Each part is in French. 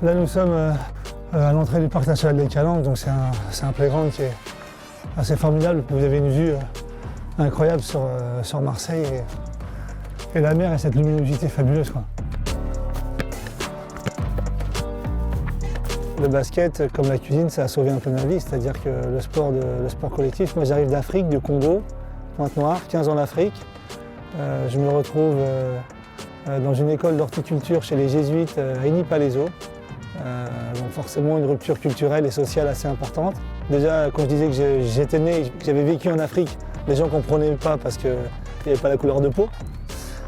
Là, nous sommes à l'entrée du parc national des Calanques, donc c'est un playground qui est assez formidable. Vous avez une vue incroyable sur Marseille et la mer et cette luminosité fabuleuse, quoi. Le basket, comme la cuisine, ça a sauvé un peu ma vie, c'est-à-dire que le sport collectif, moi j'arrive d'Afrique, du Congo, Pointe-Noire, 15 ans en Afrique. Je me retrouve dans une école d'horticulture chez les jésuites à Eni-Palaiso. Donc forcément une rupture culturelle et sociale assez importante. Déjà, quand je disais que j'étais né, que j'avais vécu en Afrique, les gens ne comprenaient pas parce qu'il n'y avait pas la couleur de peau.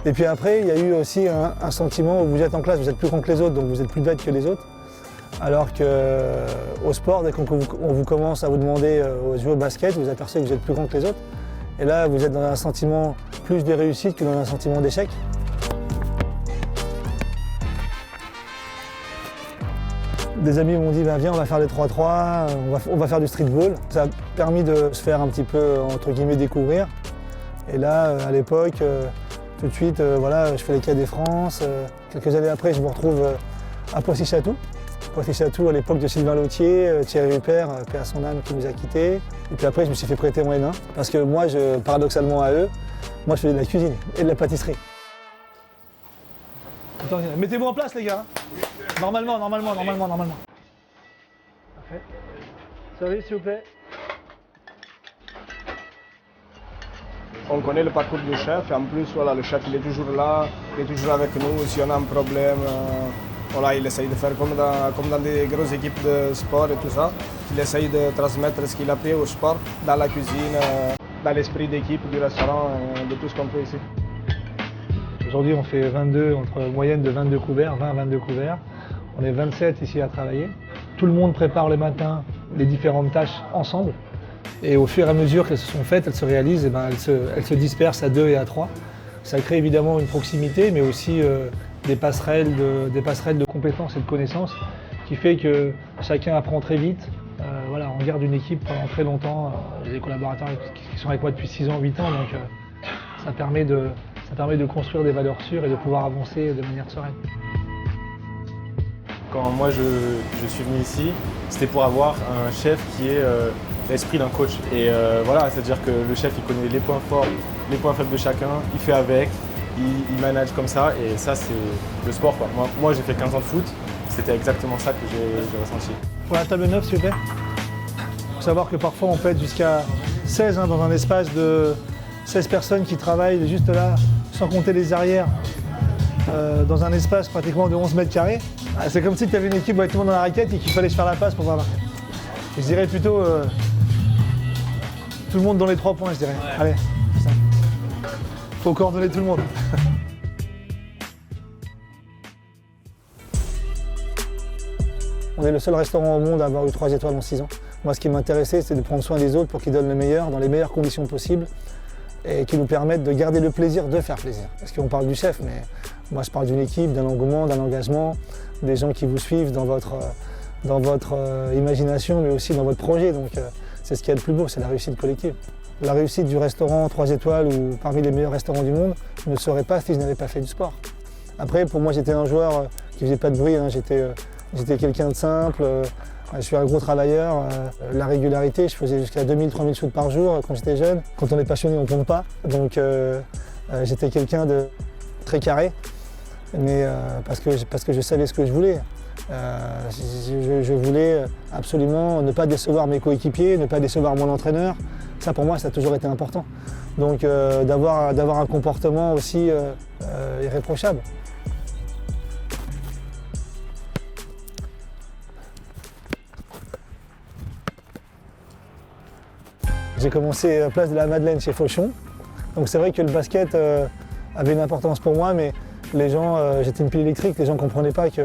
Et puis après, il y a eu aussi un sentiment où vous êtes en classe, vous êtes plus grand que les autres, donc vous êtes plus bête que les autres. Alors qu'au sport, dès qu'on vous commence à vous demander de jouer au basket, vous apercevez que vous êtes plus grand que les autres. Et là, vous êtes dans un sentiment plus de réussite que dans un sentiment d'échec. Des amis m'ont dit viens, on va faire des 3-3, on va faire du streetball. Ça a permis de se faire un petit peu, entre guillemets, découvrir. Et là, à l'époque, tout de suite, voilà, je fais les Cadets France. Quelques années après, je me retrouve à Poissy-Chatou. Poissy-Chatou à l'époque de Sylvain Lautier, Thierry Rupert, paix à son âme, qui nous a quittés. Et puis après, je me suis fait prêter mon N1 parce que moi, paradoxalement à eux, moi je faisais de la cuisine et de la pâtisserie. Attends, mettez-vous en place les gars. Normalement. Parfait. Service s'il vous plaît. On connaît le parcours du chef et en plus voilà, le chef il est toujours là, il est toujours avec nous. Si on a un problème, voilà, il essaye de faire comme dans des grosses équipes de sport et tout ça. Il essaye de transmettre ce qu'il a appris au sport, dans la cuisine, dans l'esprit d'équipe du restaurant, de tout ce qu'on fait ici. Aujourd'hui on fait 22, entre moyenne de 22 couverts, 20-22 couverts. On est 27 ici à travailler. Tout le monde prépare le matin les différentes tâches ensemble. Et au fur et à mesure qu'elles se sont faites, elles se réalisent, et elles se dispersent à 2 et à 3. Ça crée évidemment une proximité, mais aussi des passerelles de compétences et de connaissances qui fait que chacun apprend très vite. Voilà, on garde une équipe pendant très longtemps. J'ai des collaborateurs qui sont avec moi depuis 6 ans, 8 ans, donc ça permet de construire des valeurs sûres et de pouvoir avancer de manière sereine. Quand moi je suis venu ici, c'était pour avoir un chef qui ait l'esprit d'un coach. Et voilà, c'est-à-dire que le chef il connaît les points forts, les points faibles de chacun, il fait avec, il manage comme ça et ça c'est le sport, quoi. Moi j'ai fait 15 ans de foot, c'était exactement ça que j'ai ressenti. Pour la table 9 s'il vous plaît. Il faut savoir que parfois on peut être jusqu'à 16 dans un espace de 16 personnes qui travaillent juste là, sans compter les arrières, dans un espace pratiquement de 11 mètres carrés. C'est comme si tu avais une équipe avec tout le monde dans la raquette et qu'il fallait se faire la passe pour pouvoir marquer. Je dirais plutôt tout le monde dans les 3 points, je dirais. Ouais. Allez, c'est ça. Faut coordonner tout le monde. On est le seul restaurant au monde à avoir eu 3 étoiles en 6 ans. Moi, ce qui m'intéressait, c'est de prendre soin des autres pour qu'ils donnent le meilleur, dans les meilleures conditions possibles et qui nous permettent de garder le plaisir de faire plaisir. Parce qu'on parle du chef, mais moi je parle d'une équipe, d'un engouement, d'un engagement, des gens qui vous suivent dans votre imagination, mais aussi dans votre projet. Donc c'est ce qu'il y a de plus beau, c'est la réussite collective. La réussite du restaurant 3 étoiles ou parmi les meilleurs restaurants du monde ne serait pas si je n'avais pas fait du sport. Après, pour moi, j'étais un joueur qui ne faisait pas de bruit, hein. J'étais quelqu'un de simple. Je suis un gros travailleur. La régularité, je faisais jusqu'à 2000-3000 shoots par jour quand j'étais jeune. Quand on est passionné, on ne compte pas. Donc j'étais quelqu'un de très carré, mais parce que je savais ce que je voulais. Je voulais absolument ne pas décevoir mes coéquipiers, ne pas décevoir mon entraîneur. Ça, pour moi, ça a toujours été important. Donc d'avoir un comportement aussi irréprochable. J'ai commencé à Place de la Madeleine chez Fauchon. Donc c'est vrai que le basket avait une importance pour moi, mais les gens, j'étais une pile électrique, les gens ne comprenaient pas que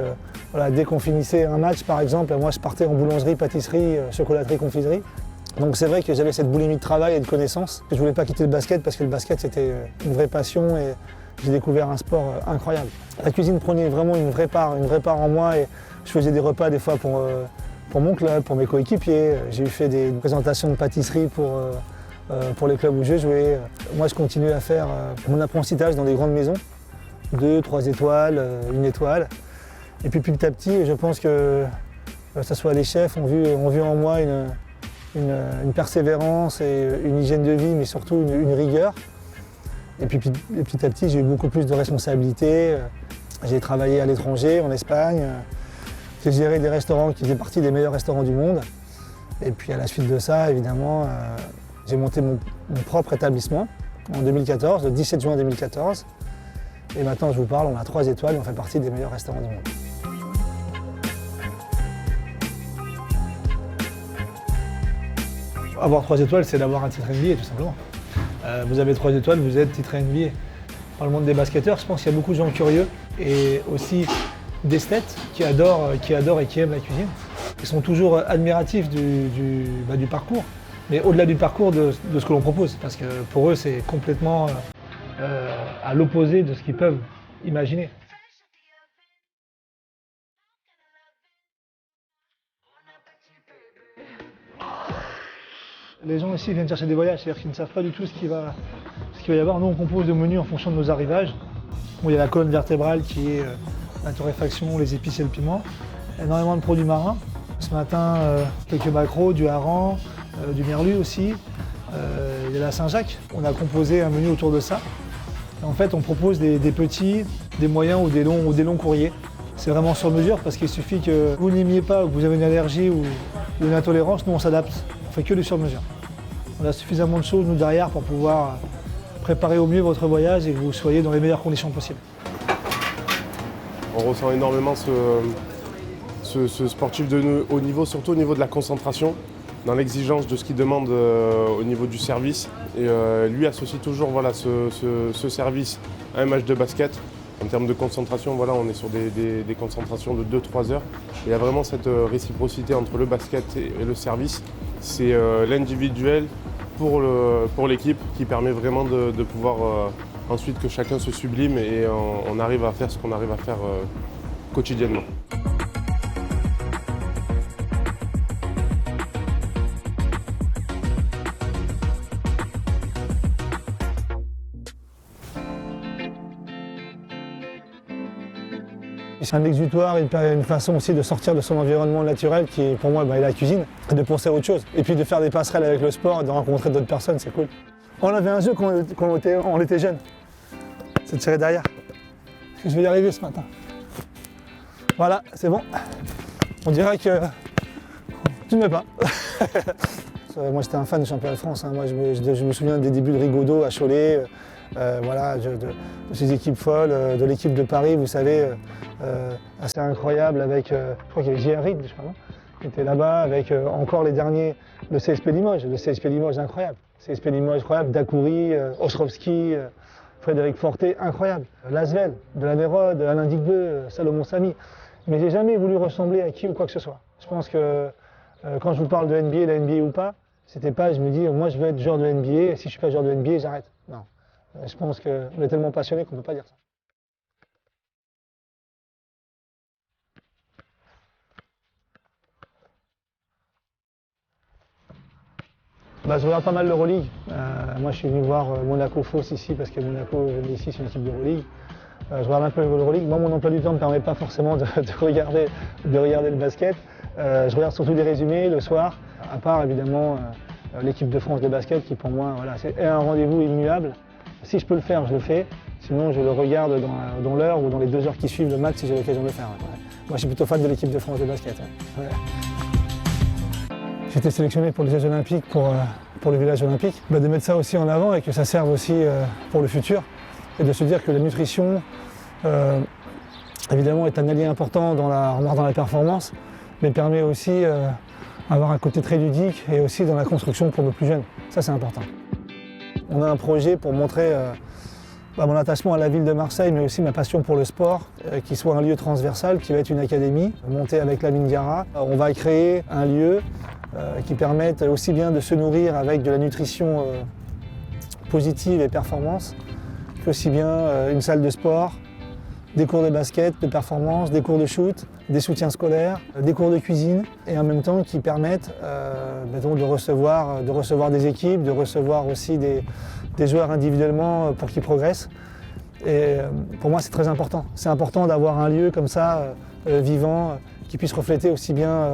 voilà, dès qu'on finissait un match, par exemple, moi je partais en boulangerie, pâtisserie, chocolaterie, confiserie. Donc c'est vrai que j'avais cette boulimie de travail et de connaissances. Je ne voulais pas quitter le basket parce que le basket c'était une vraie passion et j'ai découvert un sport incroyable. La cuisine prenait vraiment une vraie part en moi et je faisais des repas des fois pour mon club, pour mes coéquipiers. J'ai fait des présentations de pâtisserie pour les clubs où je jouais. Moi, je continue à faire mon apprentissage dans des grandes maisons, 2, 3 étoiles, 1 étoile. Et puis petit à petit, je pense que ce soit les chefs ont vu en moi une persévérance et une hygiène de vie, mais surtout une rigueur. Et puis petit à petit, j'ai eu beaucoup plus de responsabilités. J'ai travaillé à l'étranger, en Espagne. J'ai géré des restaurants qui faisaient partie des meilleurs restaurants du monde. Et puis à la suite de ça, évidemment, j'ai monté mon propre établissement en 2014, le 17 juin 2014. Et maintenant, je vous parle, on a 3 étoiles et on fait partie des meilleurs restaurants du monde. Avoir 3 étoiles, c'est d'avoir un titre NBA, tout simplement. Vous avez 3 étoiles, vous êtes titre NBA. Dans le monde des basketteurs, je pense qu'il y a beaucoup de gens curieux et aussi d'esthètes qui adorent et qui aiment la cuisine. Ils sont toujours admiratifs du parcours, mais au-delà du parcours de ce que l'on propose, parce que pour eux, c'est complètement à l'opposé de ce qu'ils peuvent imaginer. Les gens ici viennent chercher des voyages, c'est-à-dire qu'ils ne savent pas du tout ce qu'il va y avoir. Nous, on compose le menu en fonction de nos arrivages. Bon, il y a la colonne vertébrale qui est la torréfaction, les épices et le piment. Énormément de produits marins. Ce matin, quelques maquereaux, du hareng, du merlu aussi. Il y a la Saint-Jacques. On a composé un menu autour de ça. Et en fait, on propose des petits, des moyens ou des longs courriers. C'est vraiment sur mesure parce qu'il suffit que vous n'aimiez pas ou que vous avez une allergie ou une intolérance, nous on s'adapte. On fait que du sur-mesure. On a suffisamment de choses, nous, derrière, pour pouvoir préparer au mieux votre voyage et que vous soyez dans les meilleures conditions possibles. On ressent énormément ce sportif de haut niveau, surtout au niveau de la concentration, dans l'exigence de ce qu'il demande au niveau du service. Et lui associe toujours ce service à un match de basket. En termes de concentration, on est sur des concentrations de 2-3 heures. Il y a vraiment cette réciprocité entre le basket et le service. C'est l'individuel pour l'équipe qui permet vraiment de pouvoir ensuite que chacun se sublime et on arrive à faire ce qu'on arrive à faire quotidiennement. C'est un exutoire, une façon aussi de sortir de son environnement naturel qui, pour moi, est la cuisine, et de penser à autre chose. Et puis de faire des passerelles avec le sport et de rencontrer d'autres personnes, c'est cool. On avait un jeu quand on était jeune, c'est de tirer derrière. Je vais y arriver ce matin. Voilà, c'est bon. On dirait que tu ne mets pas. Moi, j'étais un fan du championnat de France. Moi, je me souviens des débuts de Rigaudot à Cholet. De ces équipes folles, de l'équipe de Paris, vous savez, assez incroyable avec, je crois qu'il y avait J.R. Reed, qui était là-bas, avec encore les derniers, le CSP Limoges, incroyable. CSP Limoges incroyable, Dacoury, Ostrovski, Frédéric Forté, incroyable. Lasvel, de la Nérode, Alain Digbeu, Salomon Samy. Mais j'ai jamais voulu ressembler à qui ou quoi que ce soit. Je pense que quand je vous parle de NBA, la NBA ou pas, c'était pas, je me dis, moi je veux être joueur de NBA, et si je suis pas joueur de NBA, j'arrête. Non. Je pense qu'on est tellement passionné qu'on ne peut pas dire ça. Je regarde pas mal l'Euroleague. Moi je suis venu voir Monaco Fos ici parce que Monaco, ici, c'est une équipe d'Euroleague. Je regarde un peu l'Euroleague. Moi mon emploi du temps ne me permet pas forcément de regarder le basket. Je regarde surtout des résumés le soir, à part évidemment l'équipe de France de basket qui pour moi c'est un rendez-vous immuable. Si je peux le faire, je le fais. Sinon, je le regarde dans l'heure ou dans les 2 heures qui suivent le match si j'ai l'occasion de le faire. Moi, je suis plutôt fan de l'équipe de France de basket. J'ai été sélectionné pour les Jeux Olympiques, pour le village olympique. De mettre ça aussi en avant et que ça serve aussi pour le futur. Et de se dire que la nutrition, évidemment, est un allié important dans la performance, mais permet aussi d'avoir un côté très ludique et aussi dans la construction pour nos plus jeunes. Ça, c'est important. On a un projet pour montrer mon attachement à la ville de Marseille, mais aussi ma passion pour le sport, qui soit un lieu transversal, qui va être une académie, montée avec Lamine Diarra. On va créer un lieu qui permette aussi bien de se nourrir avec de la nutrition positive et performance, qu'aussi bien une salle de sport, des cours de basket, de performance, des cours de shoot, des soutiens scolaires, des cours de cuisine, et en même temps qui permettent de recevoir des équipes, de recevoir aussi des joueurs individuellement pour qu'ils progressent. Et pour moi, c'est très important. C'est important d'avoir un lieu comme ça vivant, qui puisse refléter aussi bien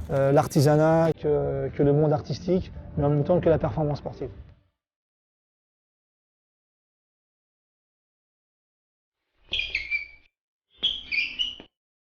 l'artisanat que le monde artistique, mais en même temps que la performance sportive.